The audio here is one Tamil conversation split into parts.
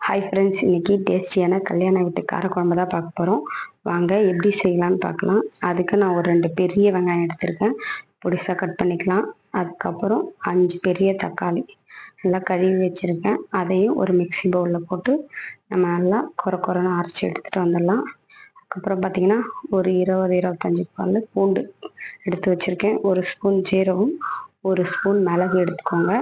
ஹாய் ஃப்ரெண்ட்ஸ், இன்றைக்கி டேஸ்டியான கல்யாண வீட்டு காரக்குழம்பு தான் பார்க்க போகிறோம். வாங்க எப்படி செய்யலான்னு பார்க்கலாம். அதுக்கு நான் ஒரு 2 பெரிய வெங்காயம் எடுத்திருக்கேன், பொடிசாக கட் பண்ணிக்கலாம். அதுக்கப்புறம் 5 பெரிய தக்காளி நல்லா கழுவி வச்சுருக்கேன். அதையும் ஒரு மிக்ஸி பவுலில் போட்டு நம்ம நல்லா கொரன்னு அரைச்சி எடுத்துகிட்டு வந்துடலாம். அதுக்கப்புறம் பார்த்திங்கன்னா ஒரு 20-25 பல் பூண்டு எடுத்து வச்சுருக்கேன். 1 ஸ்பூன் ஜீரகம், 1 ஸ்பூன் மிளகு எடுத்துக்கோங்க.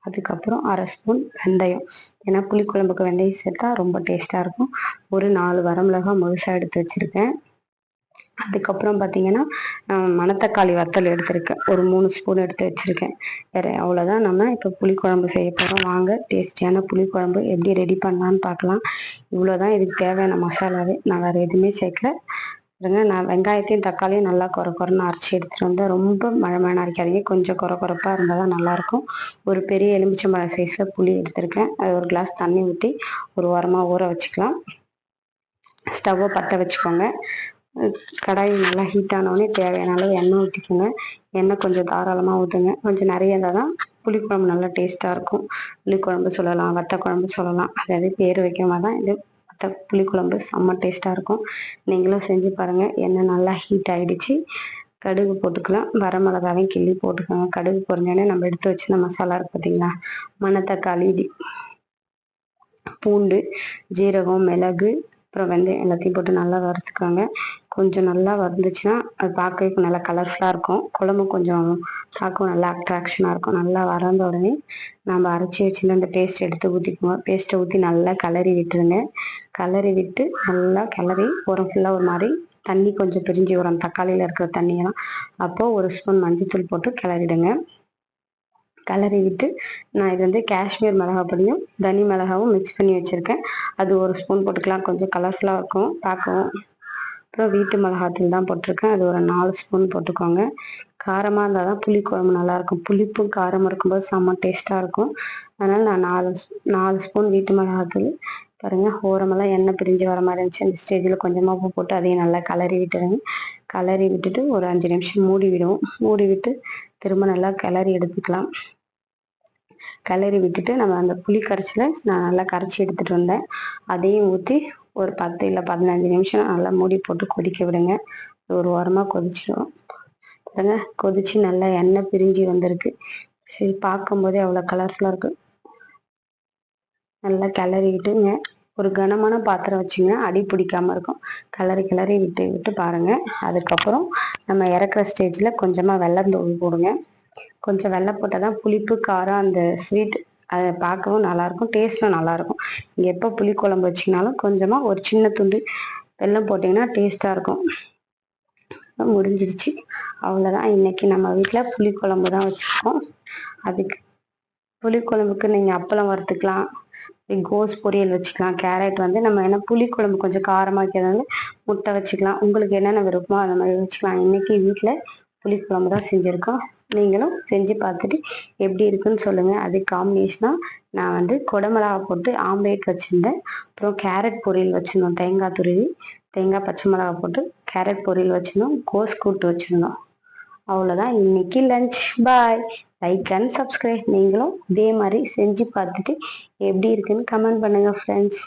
அதுக்கப்புறம் 1/2 ஸ்பூன் வெந்தயம். ஏன்னா புளிக்குழம்புக்கு வெந்தயம் சேர்த்தா ரொம்ப டேஸ்ட்டாக இருக்கும். ஒரு 4 வரமிளகாய் முழுசாக எடுத்து வச்சுருக்கேன். அதுக்கப்புறம் பார்த்திங்கன்னா மணத்தக்காளி வத்தல் எடுத்திருக்கேன். ஒரு 3 ஸ்பூன் எடுத்து வச்சுருக்கேன். வேறு அவ்வளோதான். நம்ம இப்போ புளிக்குழம்பு செய்ய போகிறோம். வாங்க டேஸ்டியான புளிக்குழம்பு எப்படி ரெடி பண்ணலான்னு பார்க்கலாம். இவ்வளோதான் இதுக்கு தேவையான மசாலாவே. நான் வேறு எதுவுமே சேர்க்கல. நான் வெங்காயத்தையும் தக்காளியும் நல்லா கொரன்னு அரைச்சி எடுத்துகிட்டு வந்தேன். ரொம்ப மழை அரைக்காதீங்க, கொஞ்சம் கொரப்பாக இருந்தால் தான் நல்லாயிருக்கும். ஒரு பெரிய எலுமிச்சம்பழம் சைஸில் புளி எடுத்திருக்கேன். அது ஒரு கிளாஸ் தண்ணி ஊற்றி ஒரு வாரமாக ஊற வச்சுக்கலாம். ஸ்டவ்வை பற்ற வச்சுக்கோங்க. கடாய் நல்லா ஹீட் ஆனோடனே தேவையான அளவு எண்ணெய் ஊற்றிக்கோங்க. எண்ணெய் கொஞ்சம் தாராளமாக ஊற்றுங்க. கொஞ்சம் நிறைய இருந்தால் தான் புளிக்குழம்பு நல்லா டேஸ்ட்டாக இருக்கும். புளிக்குழம்பு சொல்லலாம், வத்த குழம்பு சொல்லலாம். அதாவது பேர் வைக்காம தான் இது புளிக்குழம்பு செம்ம டேஸ்ட்டாக இருக்கும். நீங்களும் செஞ்சு பாருங்கள். எண்ணெய் நல்லா ஹீட் ஆகிடுச்சு. கடுகு போட்டுக்கலாம். வரமிளகாவையும் கிள்ளி போட்டுக்கோங்க. கடுகு பொரிஞ்சோடனே நம்ம எடுத்து வச்சுருந்த மசாலா இருக்குது பார்த்தீங்களா, மணத்தக்காளி, பூண்டு, ஜீரகம், மிளகு, அப்புறம் வெந்தயம் எல்லாத்தையும் போட்டு நல்லா வறுத்துக்கோங்க. கொஞ்சம் நல்லா வறுந்துச்சுன்னா அது பார்க்கறதுக்கு நல்லா கலர்ஃபுல்லாக இருக்கும். குழம்பு கொஞ்சம் பார்க்கவும் நல்லா அட்ராக்ஷனாக இருக்கும். நல்லா வறந்த உடனே நம்ம அரைச்சி வச்சுருந்த அந்த பேஸ்ட் எடுத்து ஊற்றிக்குவோம். பேஸ்ட்டை ஊற்றி நல்லா கிளறி விட்டுருங்க. கிளறி விட்டு நல்லா கிளறி உரம் ஃபுல்லாக ஒரு மாதிரி தண்ணி கொஞ்சம் பிரிஞ்சு வரும், தக்காளியில் இருக்கிற தண்ணியெல்லாம். அப்போது 1 ஸ்பூன் மஞ்சத்தூள் போட்டு கிளறிடுங்க. கிளறி விட்டு நான் இது வந்து காஷ்மீர் மிளகாய் பொடியும் தனி மிளகாவும் மிக்ஸ் பண்ணி வச்சுருக்கேன். அது 1 ஸ்பூன் போட்டுக்கலாம். கொஞ்சம் கலர்ஃபுல்லாக இருக்கும் பார்க்கவும். அப்புறம் வீட்டு மிளகாத்தூள் தான் போட்டிருக்கேன். அது ஒரு 4 ஸ்பூன் போட்டுக்கோங்க. காரமாக இருந்தால் தான் புளிக்குழம்பு நல்லாயிருக்கும். புளிப்பும் காரமாக இருக்கும்போது செம்ம டேஸ்ட்டாக இருக்கும். அதனால் நான் 4 ஸ்பூன் வீட்டு மிளகாத்தூள். பாருங்கள், ஓரமெல்லாம் எண்ணெய் பிரிஞ்சு வர மாதிரி இருந்துச்சு. அந்த ஸ்டேஜில் கொஞ்சமாக உப்பு போட்டு அதையும் நல்லா கிளறி விட்டுடுங்க. கிளறி விட்டுட்டு ஒரு 5 நிமிஷம் மூடி விடுவோம். மூடி விட்டு திரும்ப நல்லா கிளறி எடுத்துக்கலாம். கிளறி விட்டுட்டு நம்ம அந்த புளி கரைச்சலை நான் நல்லா கரைச்சி எடுத்துகிட்டு வந்தேன். அதையும் ஊற்றி ஒரு 10 இல்லை 15 நிமிஷம் நல்லா மூடி போட்டு கொதிக்க விடுங்க. ஒரு வாரமாக கொதிச்சிடும். பாருங்க, கொதித்து நல்லா எண்ணெய் பிரிஞ்சு வந்திருக்கு. சரி, பார்க்கும்போதே அவ்வளோ கலர்ஃபுல்லாக இருக்குது. நல்லா கிளறி விட்டுங்க. ஒரு கனமான பாத்திரம் வச்சுங்க, அடி பிடிக்காமல் இருக்கும். கிளறி விட்டு பாருங்கள். அதுக்கப்புறம் நம்ம இறக்குற ஸ்டேஜில் கொஞ்சமாக வெல்லம் போடுங்க. கொஞ்சம் வெல்லம் போட்டால் தான் புளிப்பு, காரம், அந்த ஸ்வீட் அதை பார்க்கவும் நல்லாயிருக்கும், டேஸ்ட்டும் நல்லாயிருக்கும். நீங்கள் எப்போ புளிக்குழம்பு வச்சிங்கனாலும் கொஞ்சமாக ஒரு சின்ன துண்டு வெல்லம் போட்டிங்கன்னா டேஸ்ட்டாக இருக்கும். முடிஞ்சிடுச்சு. அவ்வளோதான். இன்றைக்கி நம்ம வீட்டில் புளிக்குழம்பு தான் வச்சுருக்கோம். அதுக்கு புளிக்குழம்புக்கு நீங்கள் அப்பளம் வறுத்துக்கலாம், கோஸ் பொரியல் வச்சுக்கலாம். கேரட் வந்து நம்ம என்ன புளிக்குழம்பு கொஞ்சம் காரமாக்கிறதுனால முட்டை வச்சுக்கலாம். உங்களுக்கு என்னென்ன விருப்பமோ அந்த மாதிரி வச்சுக்கலாம். இன்றைக்கி வீட்டில் புளிக்குழம்பு தான் செஞ்சுருக்கோம். நீங்களும் செஞ்சு பார்த்துட்டு எப்படி இருக்குன்னு சொல்லுங்கள். அது காம்பினேஷனாக நான் வந்து குடமிளகா போட்டு ஆம்லேட் வச்சுருந்தேன். அப்புறம் கேரட் பொரியல் வச்சுருந்தோம். தேங்காய் துருவி, தேங்காய், பச்சை மிளகா போட்டு கேரட் பொரியல் வச்சுருந்தோம். கோஸ் கூட்டு வச்சுருந்தோம். அவ்வளோதான் இன்றைக்கி lunch. Bye. Like and subscribe. நீங்களும் இதே மாதிரி செஞ்சு பார்த்துட்டு எப்படி இருக்குன்னு கமெண்ட் பண்ணுங்கள் ஃப்ரெண்ட்ஸ்.